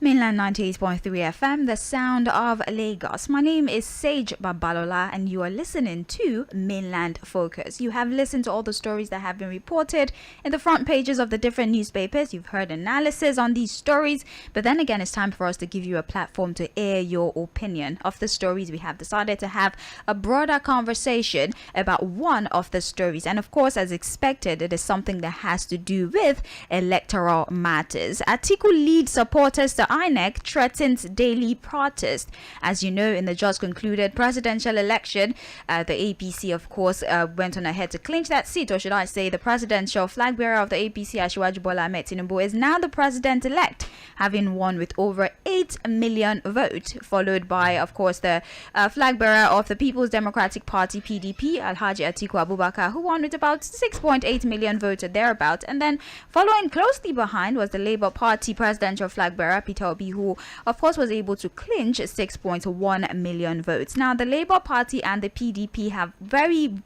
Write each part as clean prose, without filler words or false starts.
Mainland 98.3 FM, the sound of Lagos. My name is Sage Babalola and you are listening to Mainland Focus. You have listened to all the stories that have been reported in the front pages of the different newspapers. You've heard analysis on these stories, but then again, it's time for us to give you a platform to air your opinion of the stories. We have decided to have a broader conversation about one of the stories. And of course, as expected, it is something that has to do with electoral matters. Atiku lead supporters to INEC threatens daily protest. As you know, in the just concluded presidential election, the APC, of course, went on ahead to clinch that seat, or should I say, the presidential flag bearer of the APC, Asiwaju Bola Ahmed Tinubu, is now the president-elect, having won with over 8 million votes, followed by, of course, the flag bearer of the People's Democratic Party, PDP, Alhaji Atiku Abubakar, who won with about 6.8 million votes or thereabout. And then following closely behind was the Labour Party presidential flag bearer, Peter Obi, who of course was able to clinch 6.1 million votes. Now, the Labour Party and the PDP have very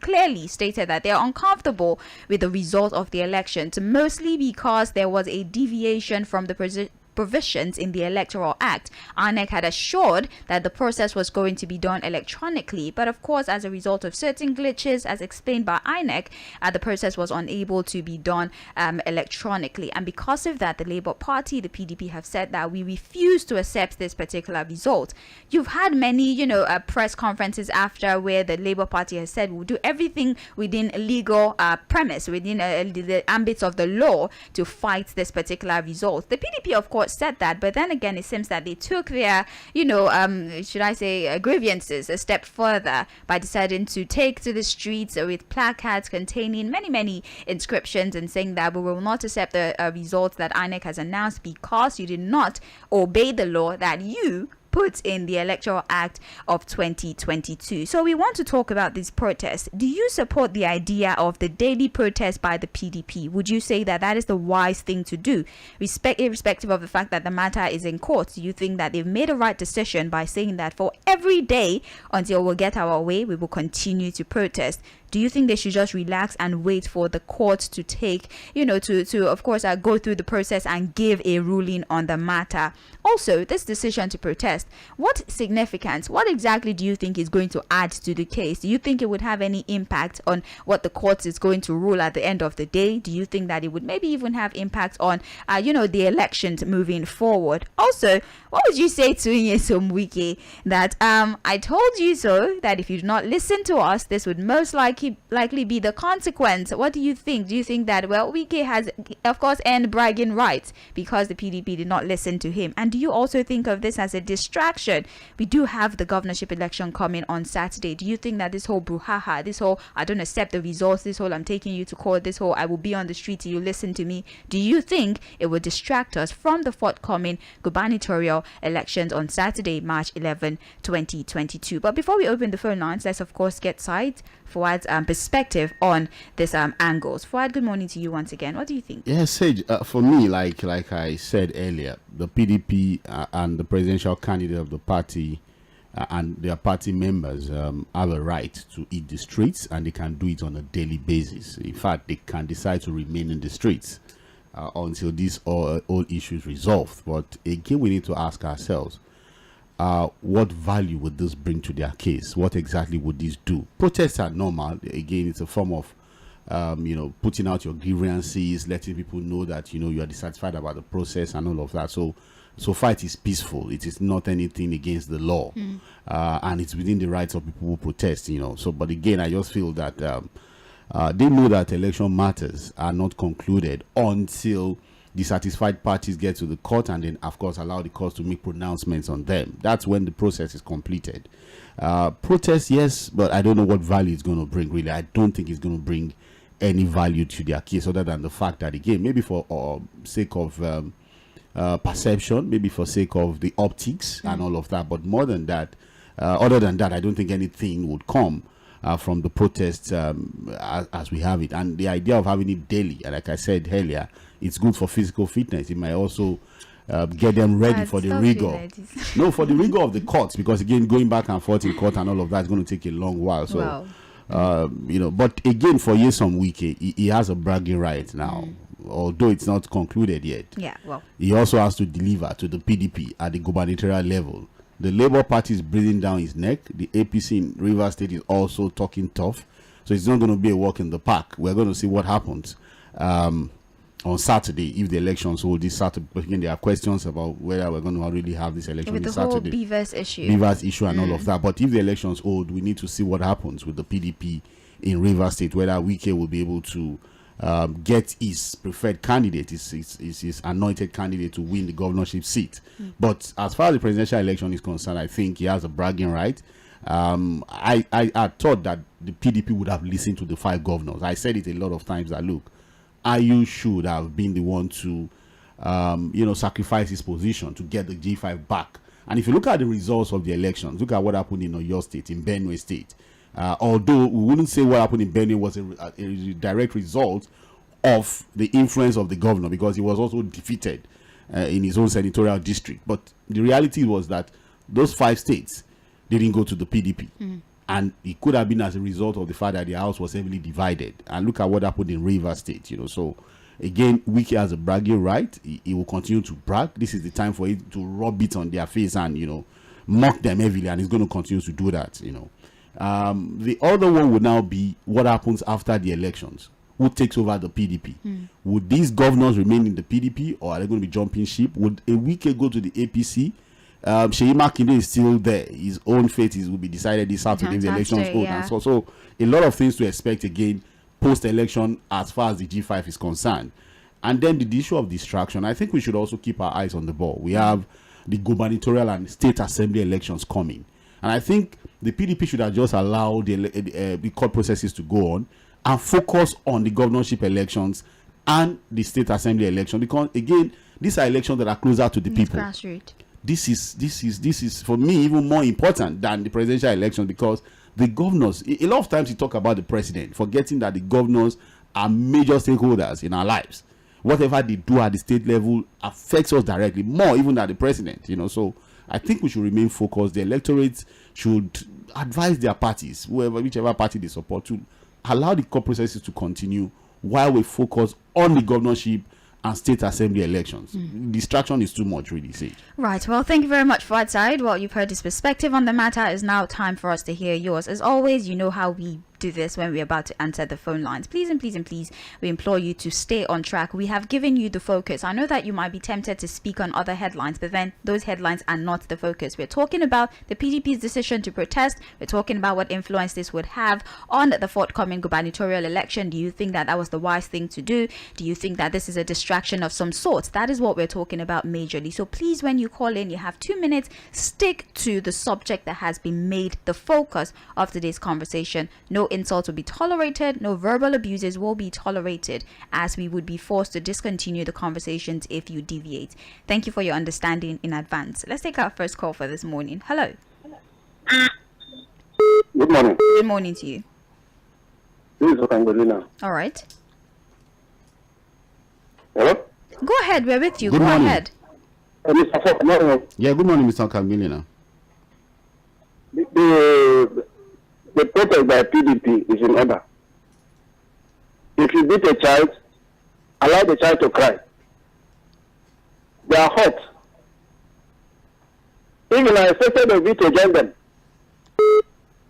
clearly stated that they're uncomfortable with the result of the elections, mostly because there was a deviation from the provisions in the Electoral Act. INEC had assured that the process was going to be done electronically, but of course, as a result of certain glitches, as explained by INEC, the process was unable to be done electronically. And because of that, the Labour Party, the PDP, have said that we refuse to accept this particular result. You've had many, press conferences after where the Labour Party has said we'll do everything within legal premise, within the ambits of the law to fight this particular result. The PDP, of course, said that, but then again, it seems that they took their grievances a step further by deciding to take to the streets with placards containing many inscriptions and saying that we will not accept the results that INEC has announced because you did not obey the law that you put in the Electoral Act of 2022. So we want to talk about this protest. Do you support the idea of the daily protest by the PDP? Would you say that that is the wise thing to do, irrespective of the fact that the matter is in court? Do you think that they've made a right decision by saying that for every day until we get our way, we will continue to protest? Do you think they should just relax and wait for the court to take, to of course, go through the process and give a ruling on the matter? Also, this decision to protest, what significance, what exactly do you think is going to add to the case? Do you think it would have any impact on what the court is going to rule at the end of the day? Do you think that it would maybe even have impact on, the elections moving forward? Also, what would you say to Nyesom Wike that I told you so, that if you do not listen to us, this would most likely be the consequence? What do you think? Do you think that, Wike has, of course, earned bragging rights because the PDP did not listen to him? And do you also think of this as a distraction? We do have the governorship election coming on Saturday. Do you think that this whole brouhaha, this whole I don't accept the results, this whole I'm taking you to court, this whole I will be on the street till you listen to me, do you think it will distract us from the forthcoming gubernatorial elections on Saturday, March 11, 2022? But before we open the phone lines, let's of course get Fuad's perspective on this angles. Fuad, good morning to you once again. What do you think? Yes, Sage, for me, like I said earlier, the PDP and the presidential candidate of the party and their party members have a right to hit the streets, and they can do it on a daily basis. In fact, they can decide to remain in the streets until these all issues resolved. But again, we need to ask ourselves, what value would this bring to their case? What exactly would this do? Protests are normal. Again, it's a form of putting out your grievances, letting people know that you are dissatisfied about the process and all of that. So far it is peaceful. It is not anything against the law, and it's within the rights of people who protest. But again, I just feel that they know that election matters are not concluded until the satisfied parties get to the court, and then of course allow the court to make pronouncements on them. That's when the process is completed. Protest, yes, but I don't know what value it's going to bring. Really, I don't think it's going to bring any value to their case, other than the fact that, again, maybe for sake of perception, maybe for sake of the optics and all of that. But more than that, other than that, I don't think anything would come from the protests as we have it. And the idea of having it daily, like I said earlier, it's good for physical fitness. It might also get them ready for the rigor. No, for the rigor of the courts, because again, going back and forth in court and all of that is going to take a long while. So, wow. But again, for Nyesom Wike, he has a bragging right now. although it's not concluded yet. Yeah, well, he also has to deliver to the PDP at the gubernatorial level. The Labour Party is breathing down his neck. The APC in Rivers State is also talking tough. So it's not going to be a walk in the park. We're going to see what happens on Saturday if the elections hold this Saturday. But again, there are questions about whether we're going to really have this election with this the whole Saturday. Beavers issue And all of that. But if the elections hold, we need to see what happens with the PDP in Rivers State, whether Wike will be able to get his preferred candidate, his anointed candidate to win the governorship seat. But as far as the presidential election is concerned, I think he has a bragging right. I thought that the PDP would have listened to the 5 governors. I said it a lot of times that, look, IU should have been the one to sacrifice his position to get the G5 back. And if you look at the results of the elections, look at what happened in Oyo State, in Benue State. Although we wouldn't say what happened in Benue was a direct result of the influence of the governor, because he was also defeated in his own senatorial district. But the reality was that those 5 states didn't go to the PDP. And it could have been as a result of the fact that the house was heavily divided. And look at what happened in Rivers State, So again, Wike has a bragging right. He will continue to brag. This is the time for it to rub it on their face and mock them heavily, and he's going to continue to do that. The other one would now be what happens after the elections. Who takes over the PDP? Would these governors remain in the PDP, or are they going to be jumping ship? Would a Wike go to the APC? Seyi Makinde is still there. His own fate will be decided this Saturday if the elections hold. Yeah. So a lot of things to expect again post-election as far as the G5 is concerned. And then the issue of distraction, I think we should also keep our eyes on the ball. We have the gubernatorial and state assembly elections coming. And I think the PDP should have just allowed the court processes to go on and focus on the governorship elections and the state assembly election, because again, these are elections that are closer to the people. Grassroots. This is for me even more important than the presidential election, because the governors, a lot of times you talk about the president, forgetting that the governors are major stakeholders in our lives. Whatever they do at the state level affects us directly, more even than the president. So I think we should remain focused. The electorate should advise their parties, whichever party they support, to allow the court processes to continue while we focus on the governorship and state assembly elections. Distraction is too much, really, Sage. Right. Well, thank you very much, Fuhad Saheed. Well, you've heard his perspective on the matter. It's now time for us to hear yours. As always, you know how we do this when we're about to answer the phone lines. Please, we implore you to stay on track. We have given you the focus. I know that you might be tempted to speak on other headlines, but then those headlines are not the focus. We're talking about the PDP's decision to protest. We're talking about what influence this would have on the forthcoming gubernatorial election. Do you think that was the wise thing to do? Do you think that this is a distraction of some sort? That is what we're talking about majorly. So please, when you call in, you have 2 minutes. Stick to the subject that has been made the focus of today's conversation. No insults will be tolerated. No verbal abuses will be tolerated, as we would be forced to discontinue the conversations if you deviate. Thank you for your understanding in advance. Let's take our first call for this morning. Hello. Good morning. Good morning to you. This is Okangolina. All right. Hello? Go ahead. We're with you. Good Go morning. ahead. Mr. Fok, morning. Yeah, good morning, Mr. Okangolina. The protest by PDP is in order. If you beat a child, allow the child to cry. They are hot. Even I expected a bit to join them.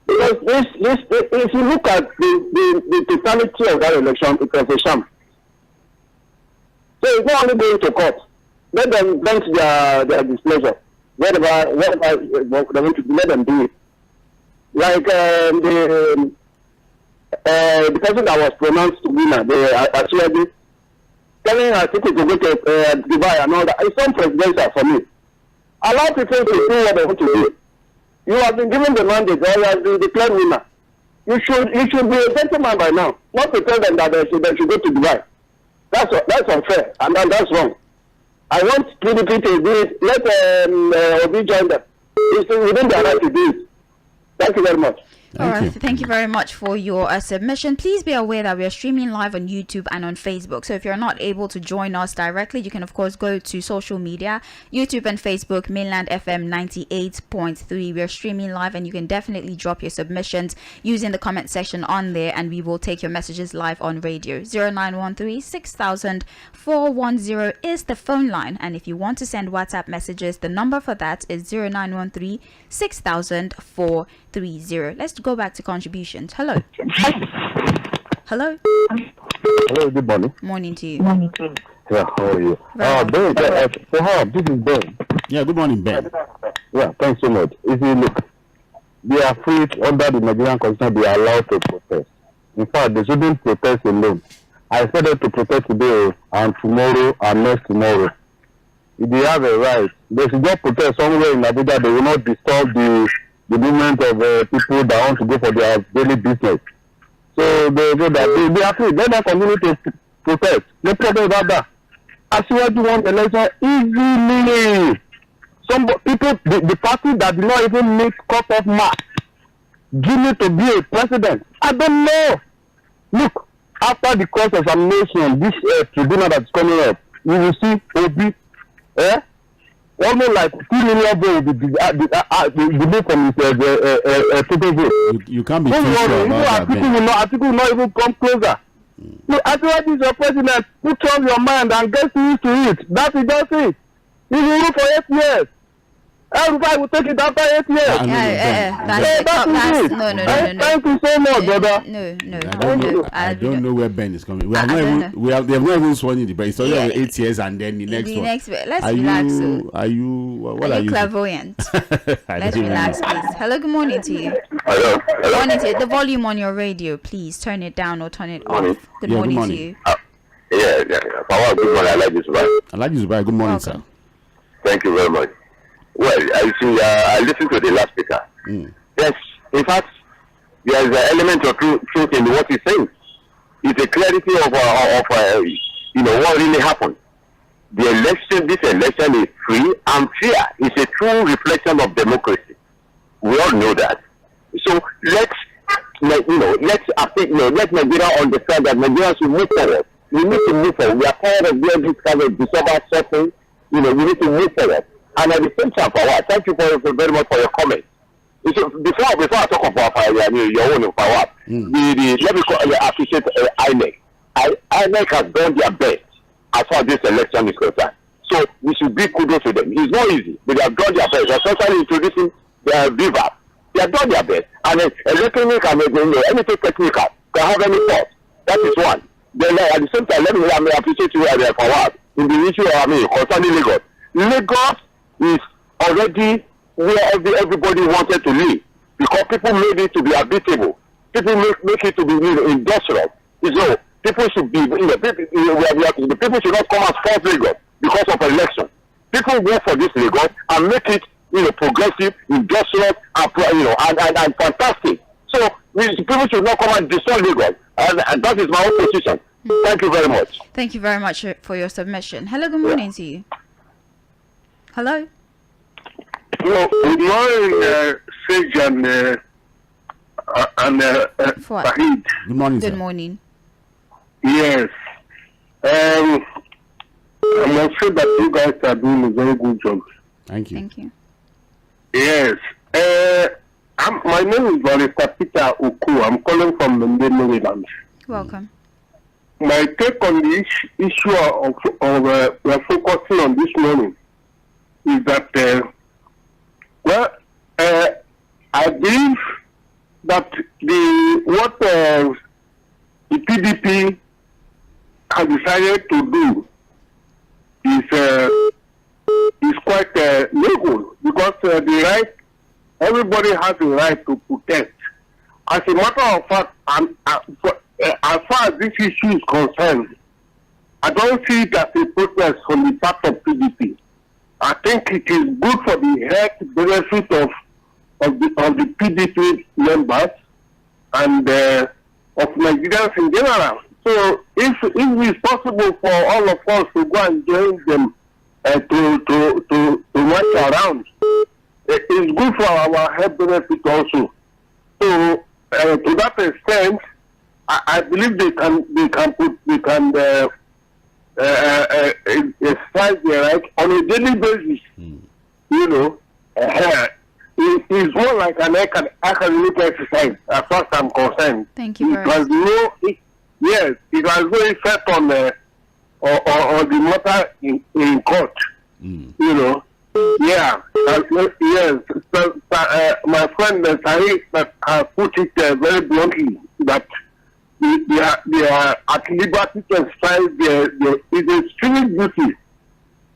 Because if you look at the totality of that election, it was a sham. So it's not only going to court. Let them vent their displeasure. Whatever they want to do, let them do it. Like the person that was pronounced winner, actually telling her people to go to Dubai and all that. It's unprecedented for me. Allow people to do what they want to do. You have been given the mandate, or you have been declared winner. You should be a gentleman by now, not to tell them that they should go to Dubai. That's unfair, and that's wrong. I want PDP to do it. Let Obi join them. It's within their right to do it. Thank you very much. Thank you very much for your submission. Please be aware that we are streaming live on YouTube and on Facebook. So if you're not able to join us directly, you can of course go to social media, YouTube and Facebook, Mainland FM 98.3. We are streaming live, and you can definitely drop your submissions using the comment section on there, and we will take your messages live on radio. 0913 6000 410 is the phone line, and if you want to send WhatsApp messages, the number for that is 0913 6000 430. Let's go back to contributions. Hello. Hello. Hello, good morning. Morning to you. Yeah, how are you? Ben, this is Ben. Yeah, good morning, Ben. Yeah, thanks so much. If you look, they are free under the Nigerian Constitution, they are allowed to protest. In fact, they shouldn't protest alone. I said them to protest today and tomorrow and next tomorrow. If they have a right, they should just protest somewhere in Abuja. They will not disturb the movement of people that want to go for their daily business. So they are free. Let them continue to protest. No problem about that. As you want election easily. Some people, the party that did not even make cut-off mark, give me to be a president. I don't know. Look, after the course examination, this tribunal that's coming up, you will see Obi, almost like 2 million votes will be from his total vote. You can't be too sure about that. Article will not even come closer. No, Atiku is your president. Put on your mind and get used to it. That is just it. He will rule for 8 years. Everybody will take it after 8 years. No. Thank you so much, brother. No. I don't know where Ben is coming. They have not even sworn in the Ben. It's only 8 years, and then the next one. Let's relax. Are you clairvoyant? Let's relax, please. Hello, good morning to you. Hello. Good morning to you. The volume on your radio, please turn it down or turn it off. Good morning to you. Yeah. Power, good morning. I like this, Zubai. Good morning, sir. Thank you very much. Well, I listened to the last speaker. Yes, in fact, there is an element of truth in what he's saying. It's a clarity of what really happened. This election is free and fair. It's a true reflection of democracy. We all know that. So let Nigeria understand that Nigeria should move forward. We need to move forward. We are tired of doing this kind of disorder suffering. We need to move forward. And at the same time, thank you very much for your comment. So before I talk about your own power, let me appreciate INEC. INEC has done their best as far as this election is concerned. So we should give kudos to them. It's not easy, but they have done their best. Especially introducing the Viva. They have done their best. And electronic and anything technical can have any fault. That is one. Then at the same time, let me appreciate you for in the issue concerning Lagos. Lagos is already where everybody wanted to live, because people made it to be habitable. People make it to be industrial. So people should be, the people should not come and force Lagos because of election. People work for this Lagos and make it, progressive, industrial, and fantastic. So people should not come and destroy Lagos, and that is my own position. Thank you very much. Thank you very much for your submission. Hello, good morning to you. Hello. Hello, good morning, Sage and Saheed. Good morning, Good sir. morning. Yes. I must say that you guys are doing a very good job. Thank you. Thank you. Yes. My name is Barrister Peter Oku. I'm calling from Maryland. Welcome. My take on the issue of we're focusing on this morning is that, I believe that what the PDP has decided to do is quite legal, because everybody has a right to protest. As a matter of fact, as far as this issue is concerned, I don't see it as a protest on the part of PDP. I think it is good for the health benefit of the PDP members and of Nigerians in general. So if it's possible for all of us to go and join them to march around, it's good for our health benefit also. So to that extent, I believe they can exercise their right on a daily basis. You know, it's more like an academic exercise as far as I'm concerned. Thank you very much. Yes, it has no effect on the matter in court. You know, yes. So, my friend Saheed put it very bluntly that they are at liberty to exercise their civic duty.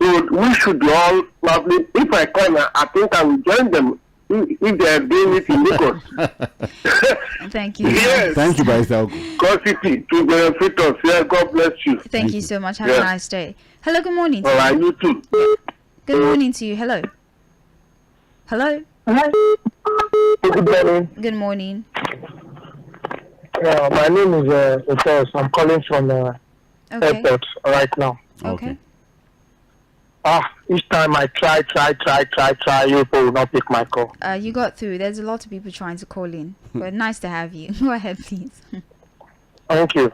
So we should all probably, if I can, I think I will join them if they are doing it in Lagos. Thank you. Yes. Thank you, Barrister. Because it to benefit us. Yeah, God bless you. Thank you so much. Have a nice day. Hello, good morning to All right, you too. Good morning to you. Hello. Hello. Good morning. Good morning. My name is Otos. I'm calling from Okay. airport right now. Okay. Each time I try, you people will not pick my call. You got through. There's a lot of people trying to call in, but nice to have you. Go ahead, please. Thank you.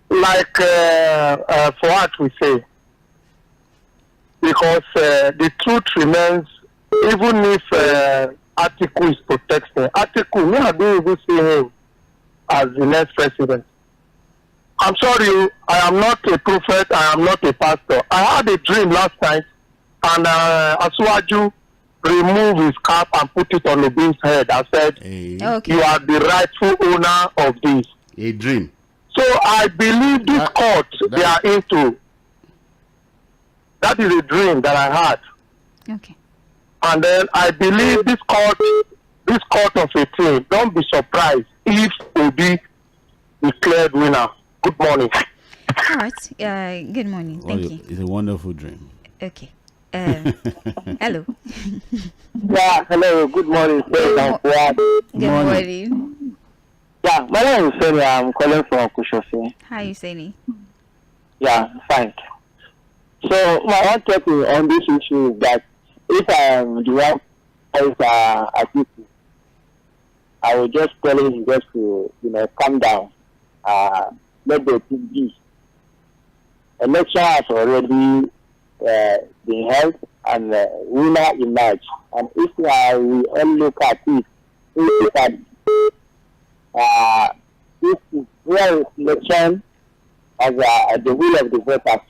Like for what we say, because the truth remains, even if Article is protecting, Article, we are doing even see him as the next president. I'm sorry, I am not a prophet, I am not a pastor. I had a dream last night, and Asuwaju removed his cap and put it on Obin's head and said, Okay. you are the rightful owner of this. A dream. So I believe this court they are into. That is a dream that I had. Okay. And then I believe this court of 18, don't be surprised if Obi declared winner. Good morning. All right. Good morning. Thank you. It's a wonderful dream. Okay. Hello. Yeah, hello, good morning. Good morning. Yeah, my name is Seni. I'm calling from Kushofi. Hi, Usaini. Yeah, fine. So my one take on this issue is that if I am the one as people, I will just tell him just to calm down. Let the thing be. Election has already been held and winner emerged. And if we all look at it, this is real election as the will of the voters.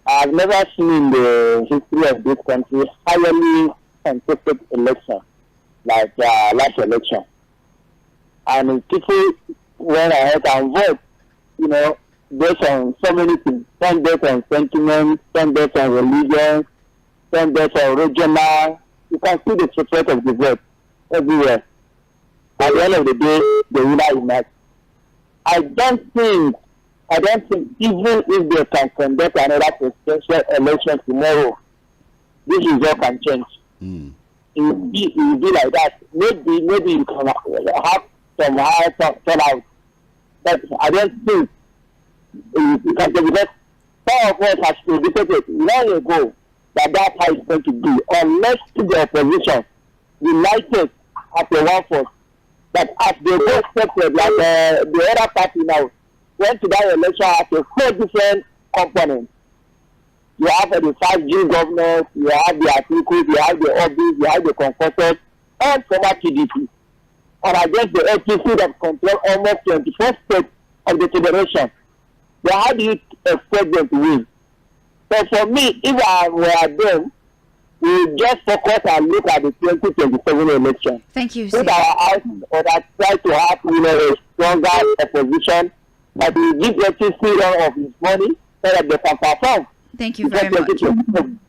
I've never seen in the history of this country highly contested election like last election. And people went ahead and vote, based on so many things. Some based on sentiment, some based on religion, some based on regional. You can see the support of the vote everywhere. At the end of the day, the winner emerged. I don't think even if they can conduct another presidential election tomorrow, this is all can change. It will be like that. Maybe you can have some higher turnout. But I don't think it can be, because some of us have predicted long ago that how it's going to be, unless the opposition united as a one force. But as they go separate, like the other party now went to that election as a 4 different components. You have the 5G governors, you have the articles, you have the obbies, you have the conforters, and former PDP. And I guess the APC that control almost 24 states of the federation. So how do you expect them to win? So for me, if I were them, we just focus and look at the 2027 election. Thank you. Put our eyes on that, try to have a stronger opposition that will give APC of his money so that they can perform. Thank you very much.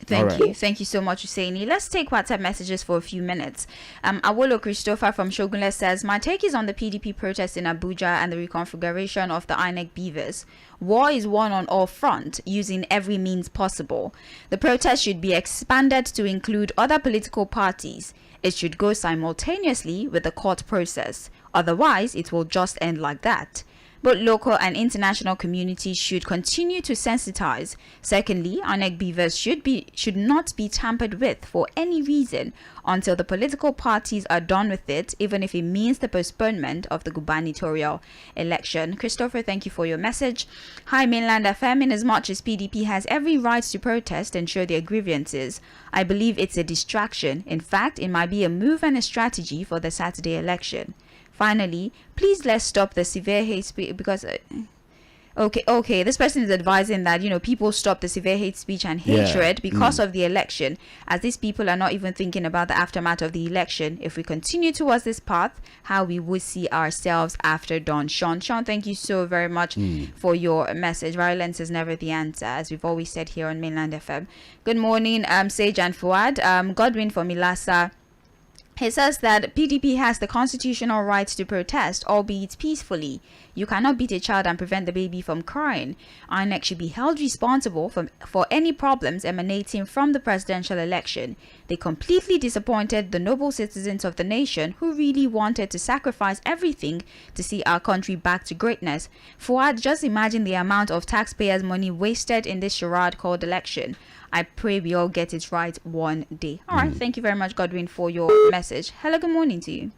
Thank you. Right. Thank you so much, Usaini. Let's take WhatsApp messages for a few minutes. Awolo Christopher from Shogunle says, my take is on the PDP protest in Abuja and the reconfiguration of the INEC beavers. War is won on all fronts, using every means possible. The protest should be expanded to include other political parties. It should go simultaneously with the court process. Otherwise, it will just end like that. Both local and international communities should continue to sensitize. Secondly, INEC beavers should not be tampered with for any reason until the political parties are done with it, even if it means the postponement of the gubernatorial election. Christopher, thank you for your message. Hi, Mainland FM. In as much as PDP has every right to protest and show their grievances, I believe it's a distraction. In fact, it might be a move and a strategy for the Saturday election. Finally, please let's stop the severe hate speech because... Okay. This person is advising that, people stop the severe hate speech and hatred because of the election, as these people are not even thinking about the aftermath of the election. If we continue towards this path, how we would see ourselves after dawn. Sean, thank you so very much for your message. Violence is never the answer, as we've always said here on Mainland FM. Good morning, Sage and Fuad. Godwin from Ilasa. He says that PDP has the constitutional right to protest, albeit peacefully. You cannot beat a child and prevent the baby from crying. INEC should be held responsible for any problems emanating from the presidential election. They completely disappointed the noble citizens of the nation who really wanted to sacrifice everything to see our country back to greatness. Fuad, just imagine the amount of taxpayers' money wasted in this charade called election. I pray we all get it right one day. All right. Thank you very much, Godwin, for your message. Hello, good morning to you.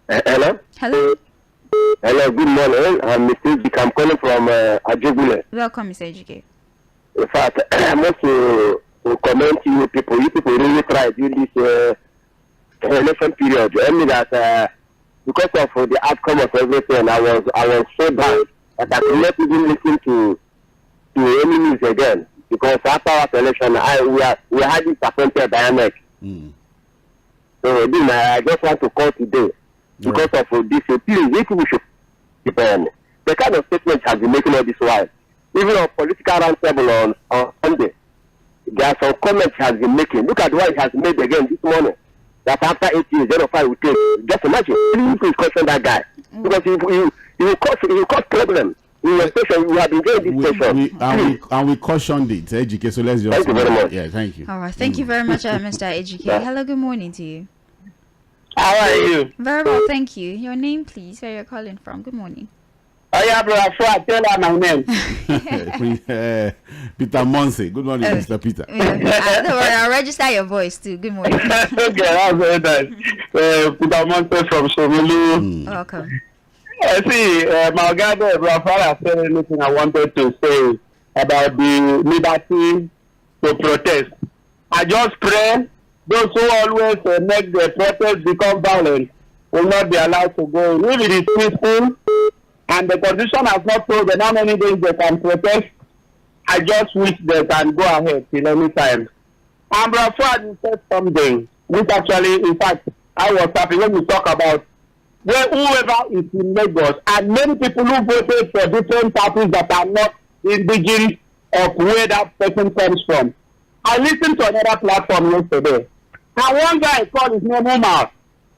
Hello? Hello. Hello, good morning. I'm Mr. Ejike. I'm calling from Ajegule. Welcome, Mr. Ejike. In fact, I want to commend you people. You people really tried during this election period. I mean that because of the outcome of everything, I was so bad that I could not even listen to any news again. Because after our election, we had disappointed by INEC. So I just want to call today because of this. Please, if we should depend. The kind of statement has been making all this while. Even on political roundtable on Sunday, there are some comments he has been making. Look at what he has made again this morning. That after 8 years, 05 will take. Just imagine. Please question that guy. Because he will cause problems. In your station, we have been doing this station. We cautioned it, Ejike, so let's just... Thank you very much. Yeah, thank you. All right. Thank you very much, Mr. Ejike. Hello, good morning to you. How are you? Very well, thank you. Your name, please, where you're calling from. Good morning. Oh, yeah, bro. Tell her my name. Peter Monse. Good morning, Mr. Peter. Don't worry, I'll register your voice too. Good morning. Okay, that's very nice. Peter Monte from Shomulu. Welcome. See, my guy, Rafael said anything I wanted to say about the liberty to protest. I just pray those who always make the protest become violent will not be allowed to go in. If it is peaceful and the condition has not told them how many days they can protest, I just wish they can go ahead till any time. And Rafael said something which actually, in fact, I was happy when we talk about whoever is in Lagos and many people who voted for different parties that are not indigenous of where that person comes from. I listened to another platform yesterday, and one guy called his name Umar.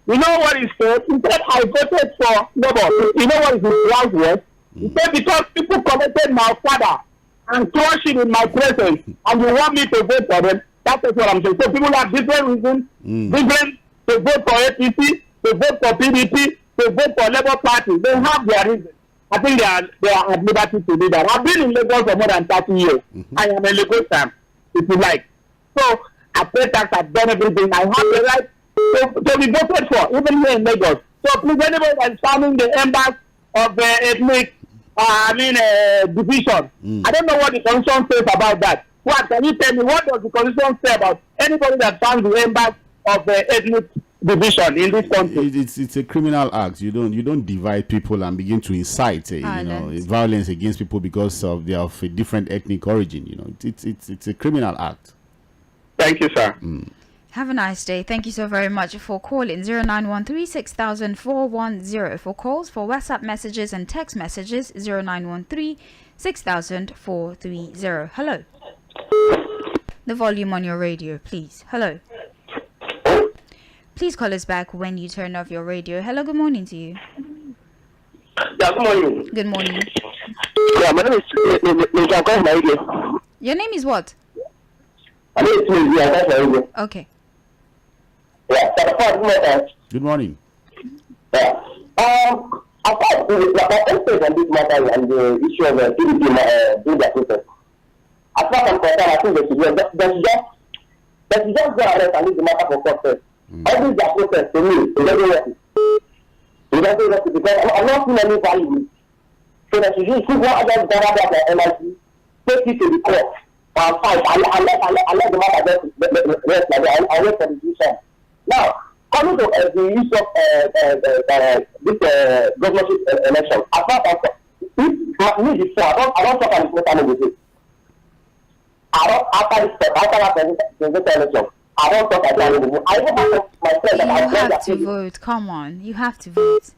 You know what he said? He said, I voted for Labour. You know what his grounds was? He said, because people collected my father and crushed it in my presence, and you want me to vote for them, that is what I'm saying. So people have different reasons, different to vote for APC, to vote for PDP, to vote for Labour Party. They have their reasons. I think they are at liberty to do that. I've been in Lagos for more than 30 years. I am a Lagos fan, if you like. So I pay tax, I've done everything. I have the right to be voted for, even here in Lagos. So please, anybody that's founding the embers of the ethnic, division, I don't know what the constitution says about that. What can you tell me? What does the constitution say about anybody that found the embers of the ethnic division in this country? It's a criminal act. You don't divide people and begin to incite violence against people because they are of a different ethnic origin. It's a criminal act. Thank you, sir. Have a nice day. Thank you so very much for calling 0913 6410 for calls, for WhatsApp messages and text messages 0913 6430. Hello. The volume on your radio, please. Hello. Please call us back when you turn off your radio. Hello, good morning to you. Yeah, good morning. Good morning. Yeah, my name is Your name is what? My name is Okay. Yeah, Good morning. Yeah. Apart from this matter and the issue of PDP doing their protest, as far as I'm concerned, I think they should just go ahead and leave the matter for court first. All these their protest, to me, it doesn't work. It doesn't work because I'm not seeing any value. So that you should go ahead and gather that MIC, take it to the court, and fight. I let the matter rest like that. I wait for the decision. Now, coming to the issue of this governorship election, as far as me before, I don't talk about this matter. I don't after the election. I don't talk about it. I don't have myself. You have to vote. Come on, you have to vote.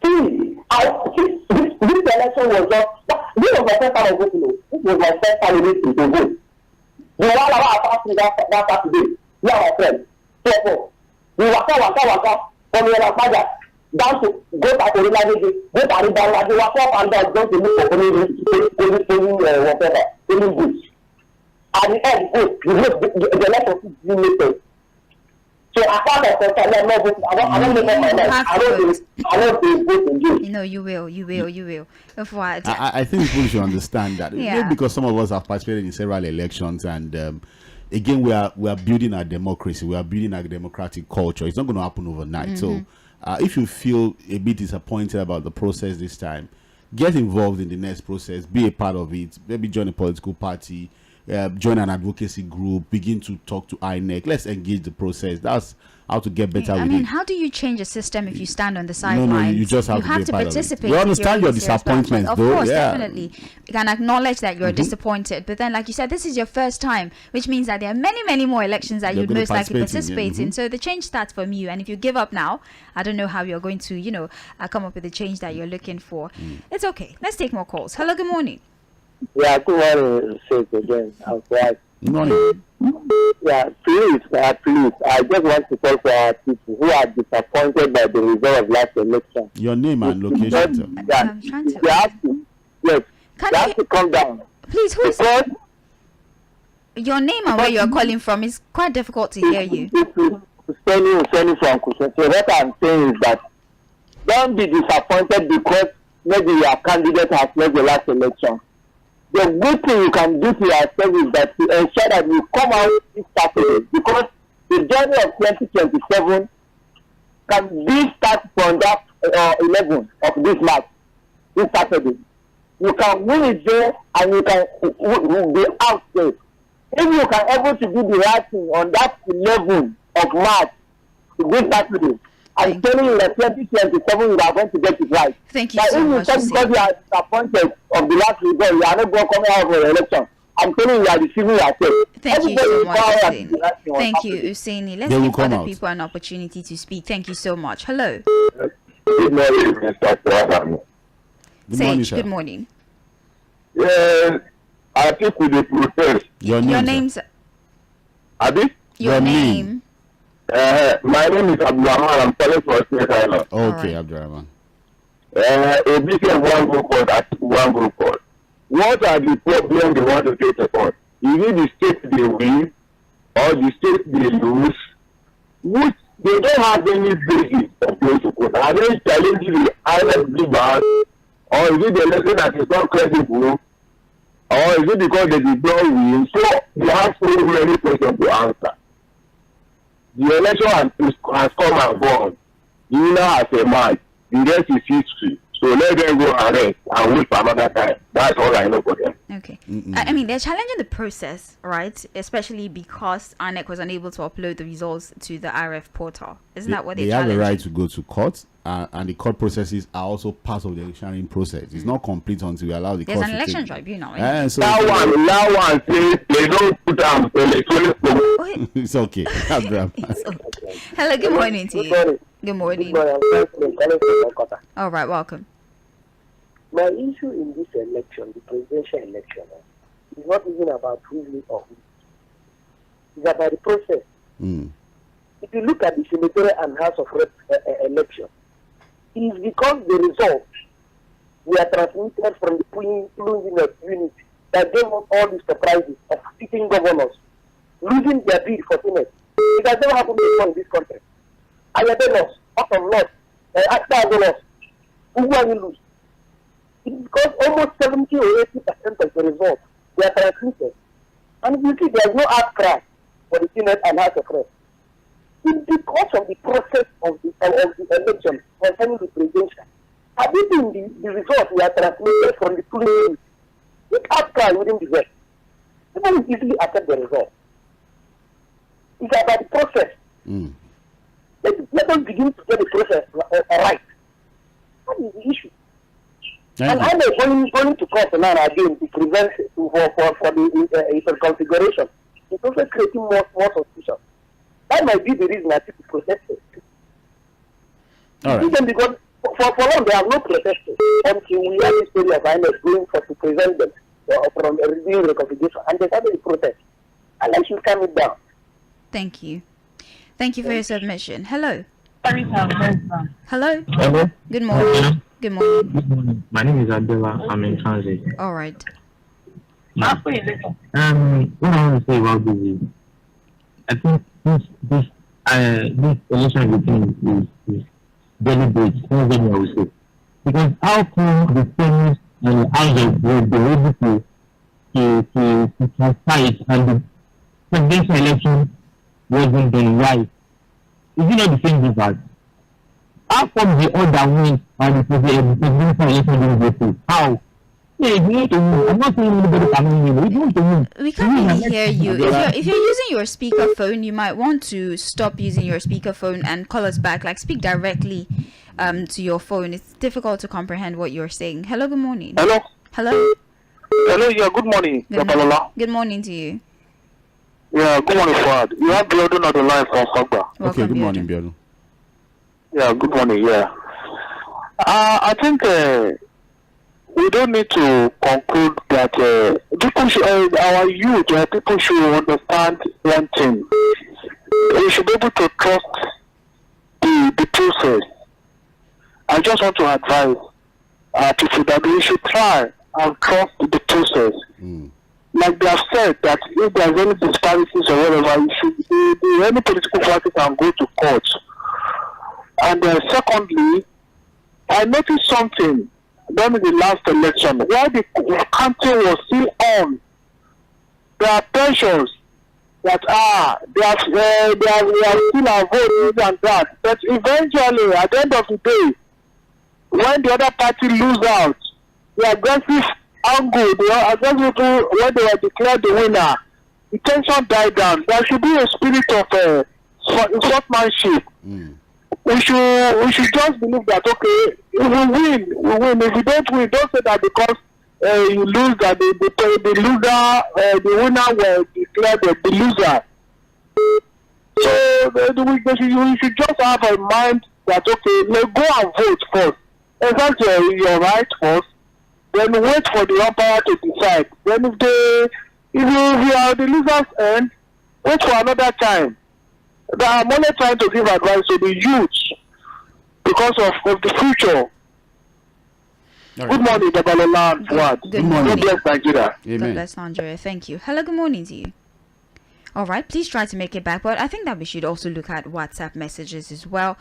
See, this election was just. This was my first time voting. This was my first time to vote. The one about that Saturday. Now my friend. So we waka from your down to go back to the land, go to the down, you walk up and down, don't look for whatever, any goods. At the end, the letter is limited. So I can't I don't vote again. No, you will. I think people should understand that. Maybe because some of us have participated in several elections and again, we are building our democracy. We are building our democratic culture. It's not going to happen overnight. So if you feel a bit disappointed about the process this time, get involved in the next process. Be a part of it. Maybe join a political party. Join an advocacy group, begin to talk to INEC. Let's engage the process. That's how to get better with it. How do you change a system if you stand on the sidelines? No, you just have to participate. We understand your disappointment, of course, definitely. You can acknowledge that you're disappointed, but then, like you said, this is your first time, which means that there are many more elections that you'd most likely participate in. So the change starts from you, and if you give up now, I don't know how you're going to, come up with the change that you're looking for. It's okay. Let's take more calls. Hello, good morning. Yeah, good morning, Sage again. I'm glad. Good morning. Yeah, please, I just want to talk to our people who are disappointed by the result of last election. Your name and location. I'm trying to. They have to come down. Please, who is your name and where you're calling from? Is quite difficult to hear you. Sending from Kusha. So what I'm saying is that don't be disappointed because maybe your candidate has lost the last election. The good thing you can do to yourself is that to ensure that you come out this Saturday, because the journey of 2027 can be start from that 11 of this March, this Saturday. You can win it there and you can be out there. If you can able to do the right thing on that 11 of March, this Saturday, I'm telling you that 2027 you are going to get it right. Thank you so much. Because you are disappointed of the last result, you are not going to come out of the election. I'm telling you, you are deceiving yourself. Thank you so much, Usaini. Thank you, Usaini. Let's give other people an opportunity to speak. Thank you so much. Hello. Good morning, Mr. President. Sage, good morning. Yes, I think with the protest. Your name's Abi? Your name. My name is Abdurrahman. I'm calling for State Island. Okay, Abdurrahman. A bit of one group code at one group code. What are the problems they want to take upon? Is it the state they win or the state they lose? Which they don't have any basis of those to code. Are they challenging the island bad? Or is it the lesson that is not credible? Or is it because they did not win? So they have so many questions to answer. The election has come and gone. You now has a match. The rest is history. So let them go arrest and wait for another time. That's all I know for them. Okay. I mean, they're challenging the process, right? Especially because INEC was unable to upload the results to the RF portal. Isn't that what they're challenging? They have the right to go to court, and the court processes are also part of the electioneering process. It's not complete until we allow the court to There's an election tribunal. So that one says they don't put down electoral. It's okay. Hello, good morning to you. Good morning. All right, welcome. My issue in this election, the presidential election, is not even about who wins or who. It's about the process. If you look at the senatorial and House of Reps election, it is because the results were transmitted from the polling unit that gave us all these surprises of sitting governors losing their bid for Senate. It has never happened before in this country. And they lost, up and lost, and after they lost. Who will lose? It's because almost 70 or 80% of the results they are transmitted. And you see, there's no outcry for the Senate and House of Reps. It's because of the process of the election concerning the presidential. Have you seen the results we are transmitted from the polling unit? This outcry wouldn't be there. People will easily accept the result. It's about the process. Let us begin to get the process right. That is the issue. And I'm going to court now again to prevent for the configuration. It's also creating more suspicion. That might be the reason I people protested. All right. Even because for long they have no protested until we have this story of INEC going to prevent them from reviewing the configuration, and they started the protest. Unless you calm it down. Thank you. Thank you for your submission. Hello. Hello. Hello. Good morning. Good morning. Good morning. My name is Abdullah. I'm in transit. All right. What I want to say about this is, I think this election routine is deliberate. That's what I would say. Because how come the Senate and the House of Reps were able to fight and the presidential election wasn't done right? Is it not the same difference? How come the other wins and the presidential election didn't go through? How? Yeah, you need to win. I'm not saying anybody can win. You need to win. We can't really hear you. If you're using your speakerphone, you might want to stop using your speakerphone and call us back. Like, speak directly to your phone. It's difficult to comprehend what you're saying. Hello, good morning. Hello. Hello. Hello, yeah, good morning, Babalola. Good morning to you. Yeah, good morning, Fuad. You have Biodun on the line from Fagba. Okay, good morning, Biodun. Yeah, good morning, yeah. I think we don't need to conclude that people should, our youth, people should understand one thing. We should be able to trust the process. I just want to advise people that we should try and trust the process. Like they have said that if there's any disparities or whatever, you should any political party can go to court. And secondly, I noticed something during the last election while the counting was still on. There are pressures that we are still our vote and that. But eventually, at the end of the day, when the other party lose out, the aggressive angle, the aggressive people, when they were declared the winner, the tension died down. There should be a spirit of sportsmanship. We should just believe that if we win, we win. If we don't win, don't say that because you lose that the loser, the winner will declare the loser. So we should just have a mind that let's go and vote first. And that's your right first. Then wait for the umpire to decide. Then if you are the loser's end, wait for another time. I'm only trying to give advice to the youth because of the future. Right. Good morning, Babalola Fuhad. Good morning. God bless Nigeria. Amen. God bless Nigeria. Thank you. Hello, good morning to you. All right, please try to make it back, but I think that we should also look at WhatsApp messages as well.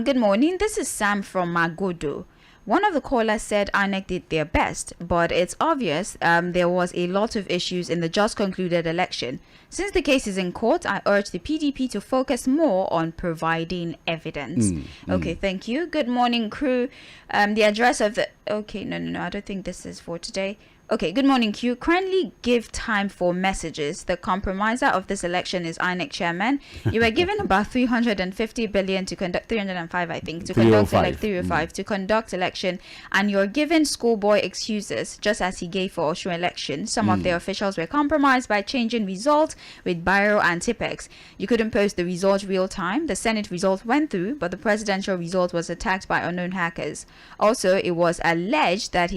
Good morning. This is Sam from Magodo. One of the callers said INEC did their best, but it's obvious there was a lot of issues in the just concluded election. Since the case is in court, I urge the PDP to focus more on providing evidence. Okay, thank you. Good morning, crew. The address of the... Okay, no, I don't think this is for today. Okay, good morning, Q. Kindly give time for messages. The compromiser of this election is INEC chairman. You were given about 350 billion to conduct 305, I think, to conduct 305 to conduct election, and you're given schoolboy excuses, just as he gave for Osho election. Some of the officials were compromised by changing results with Biro and Tipex. You couldn't post the results real time. The Senate result went through, but the presidential result was attacked by unknown hackers. Also, it was alleged that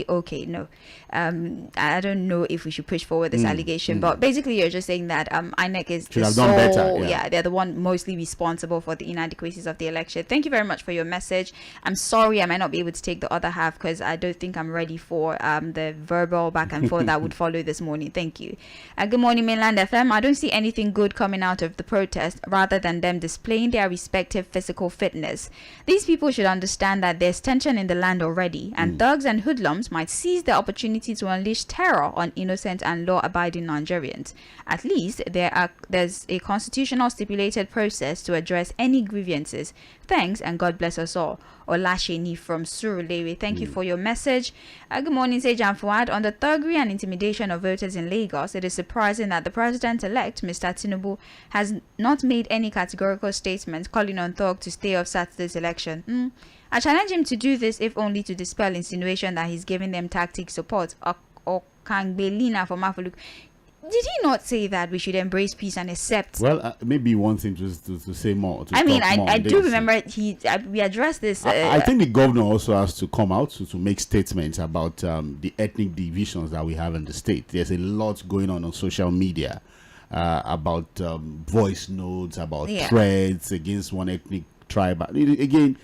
I don't know if we should push forward this allegation, but basically you're just saying that INEC is Should the have done better, yeah, they're the one mostly responsible for the inadequacies of the election. Thank you very much for your message. I'm sorry I might not be able to take the other half because I don't think I'm ready for the verbal back and forth that would follow this morning. Thank you. Good morning, Mainland FM. I don't see anything good coming out of the protest rather than them displaying their respective physical fitness. These people should understand that there's tension in the land already, and thugs and hoodlums might seize the opportunity to unleash terror on innocent and law-abiding Nigerians. At least there's a constitutional stipulated process to address any grievances. Thanks, and God bless us all. Olasheni from Surulere, thank you for your message. Good morning, Sage and Fuhad. On the thuggery and intimidation of voters in Lagos, it is surprising that the president-elect, Mr. Tinubu, has not made any categorical statement calling on thug to stay off Saturday's election. I challenge him to do this, if only to dispel insinuation that he's giving them tactic support. Or Kangbelina from Afuluk. Did he not say that we should embrace peace and accept? Well, maybe he wants him to say more. I do remember we addressed this. I think the governor also has to come out to make statements about the ethnic divisions that we have in the state. There's a lot going on social media about voice notes, about threats against one ethnic tribe. Again,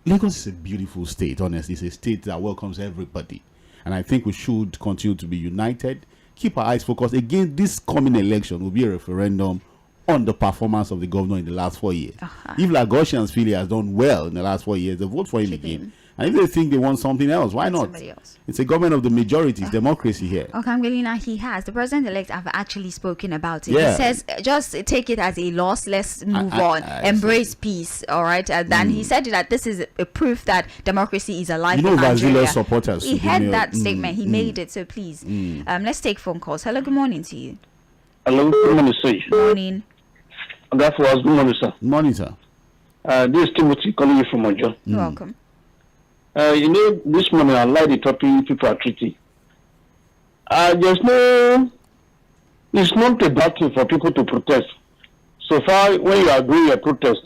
Lagos is a beautiful state, honestly. It's a state that welcomes everybody. And I think we should continue to be united. Keep our eyes focused. Again, this coming election will be a referendum on the performance of the governor in the last 4 years. If Lagosians feel he has done well in the last 4 years, they vote for him again. And if they think they want something else, why not? It's a government of the majority. It's democracy here. He has. The president-elect have actually spoken about it. Yeah. He says, just take it as a loss. Let's move on. Embrace peace. All right. And then he said that this is a proof that democracy is alive in Nigeria. Supporters. He had that statement. He made it. So please, let's take phone calls. Hello. Good morning to you. Hello. Good morning, Sage. Morning. That was good morning, sir. Morning, sir. This is Timothy calling you from Ojo. You're welcome. This morning I like the topic people are treating. It's not a bad thing for people to protest. So far, when you are doing your protest,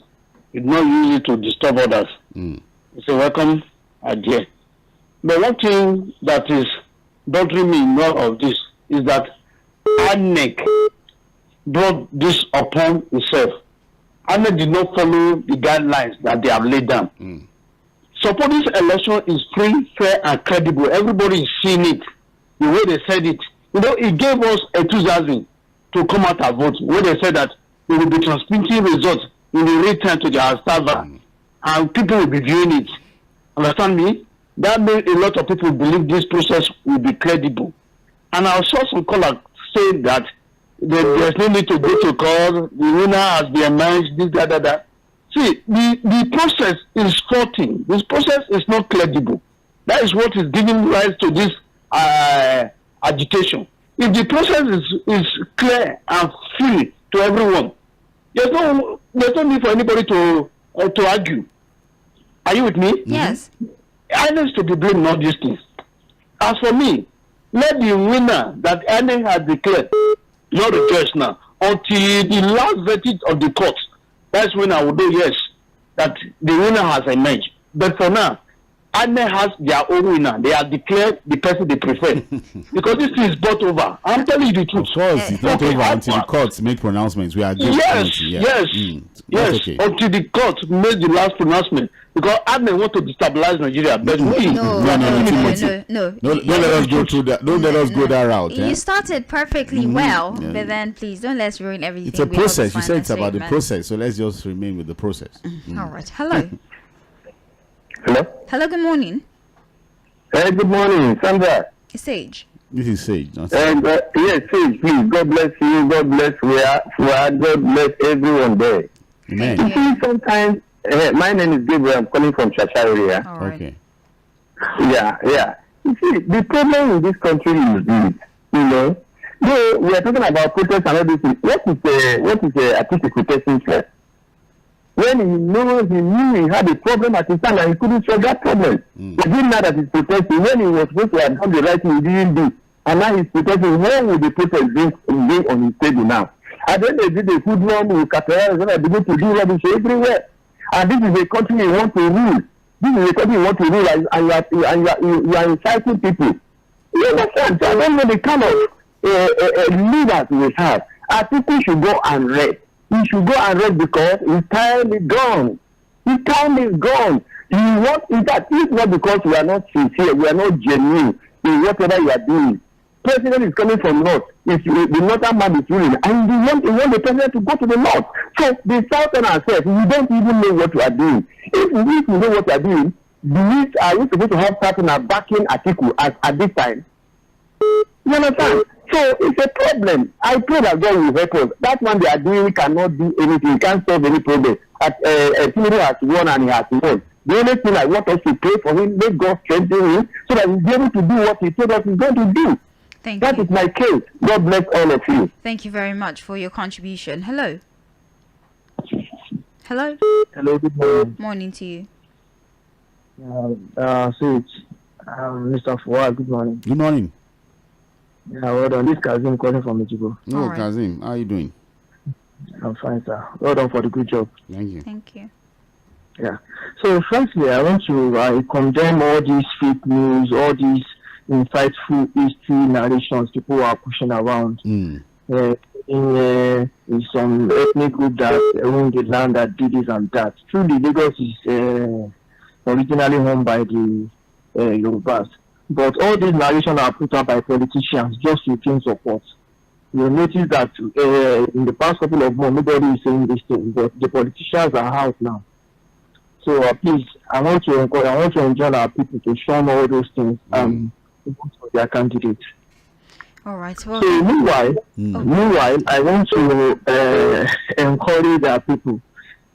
it's not easy to disturb others. It's a welcome idea. But one thing that is bothering me in all of this is that INEC brought this upon itself. INEC did not follow the guidelines that they have laid down. Suppose this election is free, fair, and credible. Everybody is seeing it the way they said it. It gave us enthusiasm to come out and vote. Where they said that they will be transmitting results in the real time to their server, and people will be viewing it. Understand me? That made a lot of people believe this process will be credible. And I saw some callers saying that there's no need to go to court. The winner has been emerged. This, that. See, the process is faulty. This process is not credible. That is what is giving rise to this agitation. If the process is clear and free to everyone, there's no need for anybody to argue. Are you with me? Yes. INEC to be blamed in all these things. As for me, let the winner that INEC has declared not rejoice now until the last verdict of the court. That's when I would do yes, that the winner has emerged. But for now, INEC has their own winner. They have declared the person they prefer. Because this is bought over. I'm telling you the truth. Of course, it's not over until the courts make pronouncements. We are yes. Okay. Until the court made the last pronouncement. Because INEC want to destabilize Nigeria. But No. Don't let us go through that. Don't let us go that route. You started perfectly well, but then please don't let's ruin everything. It's a process. You said it's about the process, so let's just remain with the process. All right. Hello. Hello, good morning. Hey, good morning, Sandra. Sage. This is Sage. Yes, Sage, please. God bless you. God bless Fuhad. God bless everyone there. Amen. You see, sometimes, my name is Gabriel. I'm calling from Chacha area. All right. Okay. Yeah. You see, the problem in this country is this. Though we are talking about protest and all this, what is a artistic protesting for? When he knew he had a problem at his time and he couldn't solve that problem. He didn't know that he's protesting. When he was supposed to have done the right thing, he didn't do. And now he's protesting. When will the protest be on his table now? At the end of the day, the hoodlum will capitalize and begin to do rubbish everywhere. And this is a country you want to rule. This is a country you want to rule, and you are inciting people. You understand? So I don't know the kind of leaders we have. I think we should go and rest. We should go and rest because his time is gone. His time is gone. You want, in fact, it's not because we are not sincere, we are not genuine in whatever you are doing. President is coming from north. If the northern man is ruling, and you want the president to go to the north. So the southern ourselves, we don't even know what we are doing. If we know what we are doing, are we supposed to have partner backing Atiku at this time? You understand? So it's a problem. I pray that God will help us. That one they are doing cannot do anything. He can't solve any problem. Tinubu has won and he has won. The only thing I want us to pray for him, make God strengthen him so that he'll be able to do what he told us he's going to do. That is my case. God bless all of you. Thank you very much for your contribution. Hello. Hello. Hello, good morning. Morning to you. Sage, Mr. Fuhad, good morning. Good morning. Yeah, well done. This is Kazim calling from Mexico. Oh, right. Kazim, how are you doing? I'm fine, sir. Well done for the good job. Thank you. Thank you. Yeah. So, firstly, I want to condemn all these fake news, all these insightful history narrations people are pushing around. In some ethnic group that own the land that did this and that. Truly, Lagos is originally owned by the Yorubas. But all these narrations are put up by politicians just to gain support. You'll notice that in the past couple of months, nobody is saying this thing, but the politicians are out now. So please, I want to enjoin our people to shun all those things and vote for their candidates. All right. Well, so meanwhile, I want to encourage our people.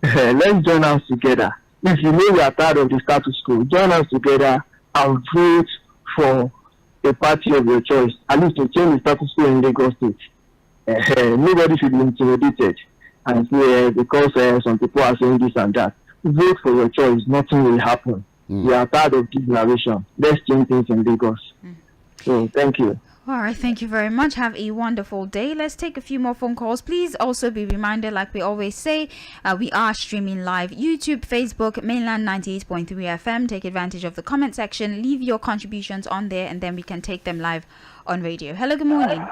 Let's join us together. If you know we are tired of the status quo, join us together and vote for a party of your choice, at least to change the status quo in Lagos State. Nobody should be intimidated and say because some people are saying this and that. Vote for your choice, nothing will happen. We are tired of this narration. Let's change things in Lagos. So thank you. All right, thank you very much. Have a wonderful day. Let's take a few more phone calls. Please also be reminded, like we always say, we are streaming live YouTube, Facebook, Mainland 98.3 FM. Take advantage of the comment section. Leave your contributions on there, and then we can take them live on radio. Hello, good morning.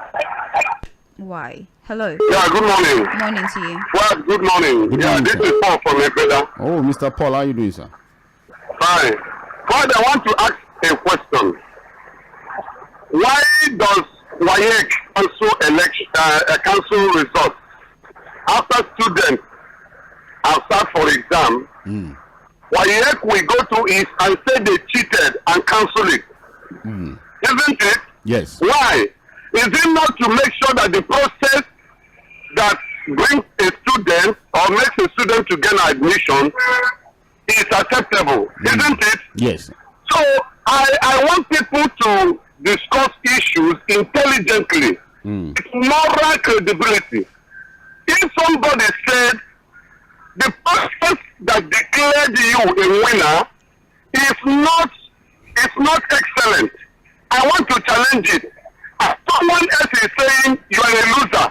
Why? Hello. Yeah, good morning. Morning to you. Well, good morning. Good morning, this is Paul from Ekweda. Oh, Mr. Paul, how are you doing, sir? Fine. First, I want to ask a question. Why does Wike cancel results after students have sat for exam? Wike will go to it and say they cheated and cancel it. Isn't it? Yes. Why? Is it not to make sure that the process that brings a student or makes a student to gain admission is acceptable? Isn't it? Yes. So I want people to discuss issues intelligently. It's moral credibility. If somebody said the process that declared you a winner is not excellent, I want to challenge it. Someone else is saying you are a loser.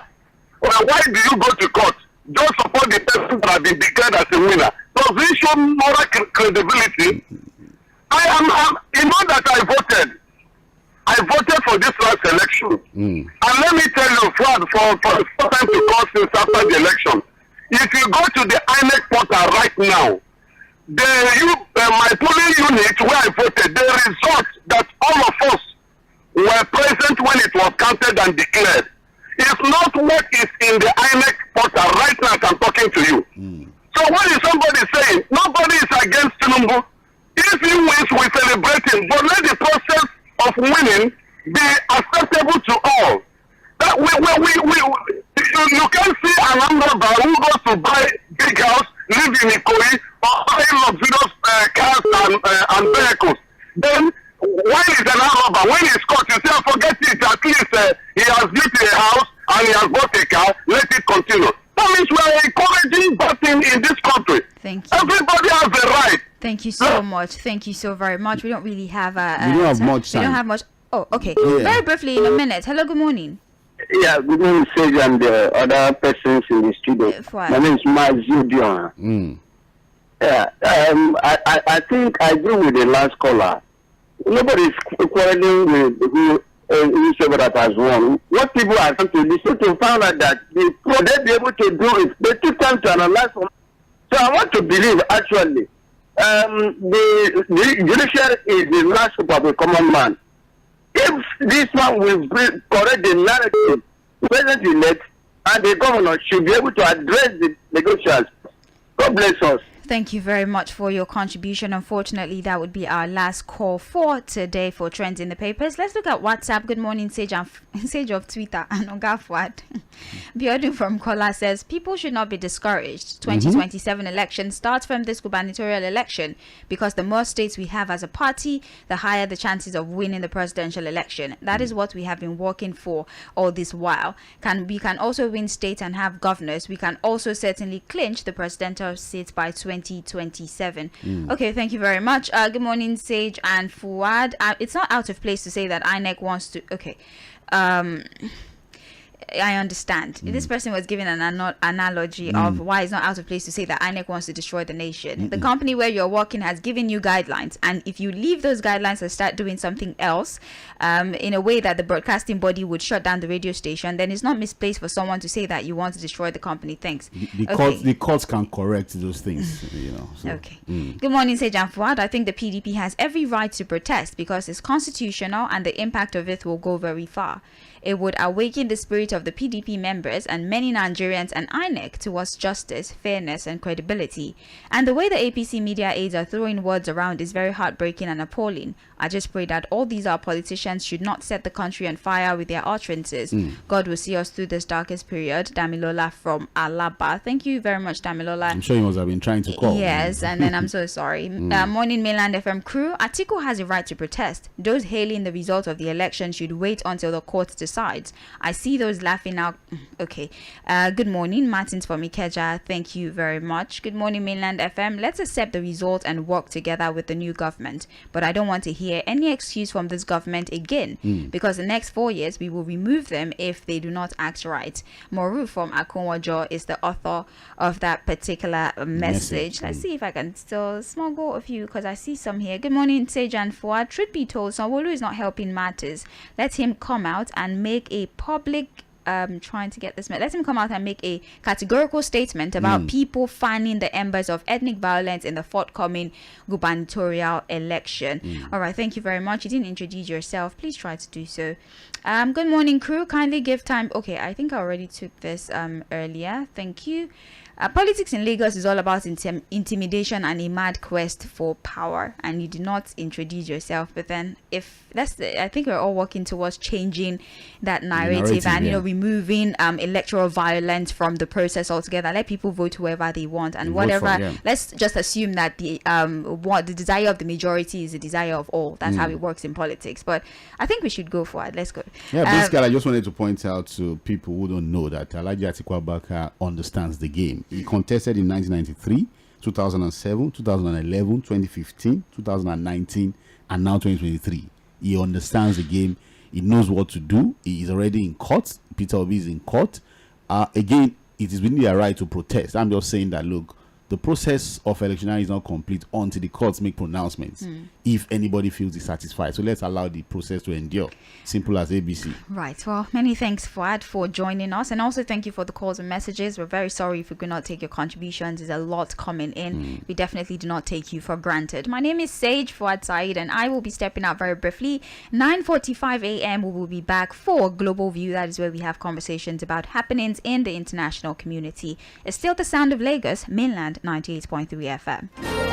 Well, why do you go to court? Just support the person that has been declared as a winner. Does this show moral credibility? You know that I voted for this last election. And let me tell you, for the first time to call since after the election, if you go to the INEC portal right now, my polling unit where I voted, the result that all of us were present when it was counted and declared is not what is in the INEC portal right now as I'm talking to you. So what is somebody saying? Nobody is against Tinubu. If he wins, we celebrate him. But let the process of winning be acceptable to all. That you can see an Anambra who goes to buy big house, live in Ikoyi, or buy luxurious cars and vehicles. Then when he's an Anambra, when he's caught, you say, forget it. At least he has built a house and he has bought a car. Let it continue. That means we are encouraging voting in this country. Thank you. Everybody has a right. Thank you so much. Thank you so very much. We don't really have we don't have much time. We don't have much. Oh, okay. Yeah. Very briefly, in a minute. Hello, good morning. Yeah, good morning, Sage, and the other persons in the studio. My name is Mazudion. Yeah, I think I agree with the last caller. Nobody is quarreling with who initiative that has won. What people are trying to listen to find out that what they be able to do is they took time to analyze. So I want to believe actually the judiciary is the last hope of a common man. If this one will correct the narrative, the president-elect and the governor should be able to address the negotiations. God bless us. Thank you very much for your contribution. Unfortunately, that would be our last call for today for Trends in the Papers. Let's look at WhatsApp. Good morning, Sage of Twitter and Oga Fuhad. Biodun from Kola says, people should not be discouraged. 2027 election starts from this gubernatorial election because the more states we have as a party, the higher the chances of winning the presidential election. That is what we have been working for all this while. We can also win states and have governors. We can also certainly clinch the presidential seats by 2027. Okay, thank you very much. Good morning, Sage and Fuad. It's not out of place to say that INEC wants to. Okay. I understand. This person was giving an analogy of why it's not out of place to say that INEC wants to destroy the nation. The company where you're working has given you guidelines, and if you leave those guidelines and start doing something else in a way that the broadcasting body would shut down the radio station, then it's not misplaced for someone to say that you want to destroy the company. Thanks. The courts can correct those things, So. Okay. Good morning, Sage and Fuad. I think the PDP has every right to protest because it's constitutional and the impact of it will go very far. It would awaken the spirit of the PDP members and many Nigerians and INEC towards justice, fairness, and credibility. And the way the APC media aides are throwing words around is very heartbreaking and appalling. I just pray that all these our politicians should not set the country on fire with their utterances. God will see us through this darkest period. Damilola from Alaba. Thank you very much, Damilola. I'm sure you must have been trying to call. Yes, and then I'm so sorry. Morning Mainland FM crew. Atiku has a right to protest. Those hailing the result of the election should wait until the court decides. I see those laughing out. Okay. Good morning, Martins from Ikeja. Thank you very much. Good morning, Mainland FM. Let's accept the result and work together with the new government. But I don't want to hear any excuse from this government again, because the next 4 years we will remove them if they do not act right. Moru from Akonwajo is the author of that particular message. Let's see if I can still smuggle a few, because I see some here. Good morning, Sage and Fuad. Truth be told, Sanwo-Olu is not helping matters. Let him come out and make a public trying to get this. Let him come out and make a categorical statement about people fanning the embers of ethnic violence in the forthcoming gubernatorial election. All right, thank you very much. You didn't introduce yourself. Please try to do so. Good morning, crew. Kindly give time. Okay, I think I already took this earlier. Thank you. Politics in Lagos is all about intimidation and a mad quest for power, and you did not introduce yourself. But then, I think we're all working towards changing that narrative and removing electoral violence from the process altogether. Let people vote whoever they want and whatever. Let's just assume that the desire of the majority is the desire of all. That's how it works in politics. But I think we should go for it. Let's go. Yeah, basically, I just wanted to point out to people who don't know that Alhaji Atiku Abubakar understands the game. He contested in 1993, 2007, 2011, 2015, 2019, and now 2023. He understands the game. He knows what to do. He is already in court. Peter Obi is in court. Again, it is within their right to protest. I'm just saying that, look, the process of electioneering is not complete until the courts make pronouncements if anybody feels dissatisfied. So let's allow the process to endure. Simple as ABC. Right. Well, many thanks, Fuad, for joining us. And also thank you for the calls and messages. We're very sorry if we could not take your contributions. There's a lot coming in. We definitely do not take you for granted. My name is Sage Fuhad Saheed, and I will be stepping out very briefly. 9:45 a.m. we will be back for Global View. That is where we have conversations about happenings in the international community. It's still the sound of Lagos, Mainland 98.3 FM.